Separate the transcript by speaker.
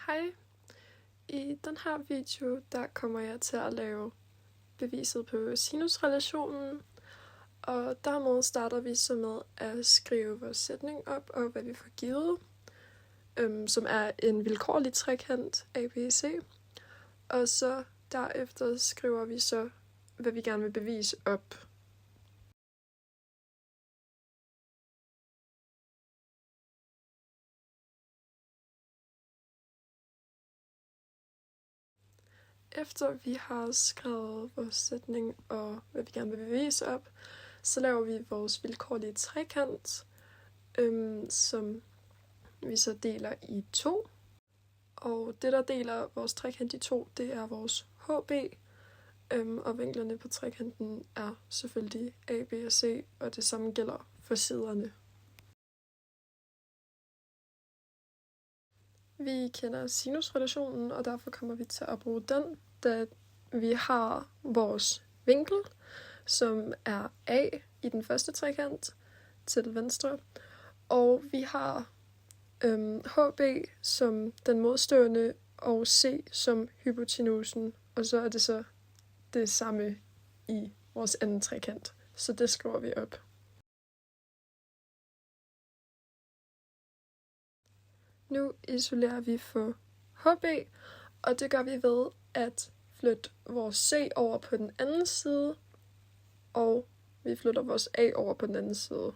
Speaker 1: Hej. I den her video, der kommer jeg til at lave beviset på sinusrelationen. Og dermed starter vi så med at skrive vores sætning op, og hvad vi får givet, som er en vilkårlig trekant ABC. Og så derefter skriver vi så, hvad vi gerne vil bevise op. Efter vi har skrevet vores sætning og hvad vi gerne vil bevise op, så laver vi vores vilkårlige trekant, som vi så deler i 2. Og det, der deler vores trekant i 2, det er vores HB, og vinklerne på trekanten er selvfølgelig A, B og C, og det samme gælder for siderne. Vi kender sinusrelationen, og derfor kommer vi til at bruge den, da vi har vores vinkel, som er A i den første trekant til venstre, og vi har HB som den modstående og C som hypotenusen, og så er det så det samme i vores anden trekant, så det skriver vi op. Nu isolerer vi for HB, og det gør vi ved at flytte vores C over på den anden side, og vi flytter vores A over på den anden side.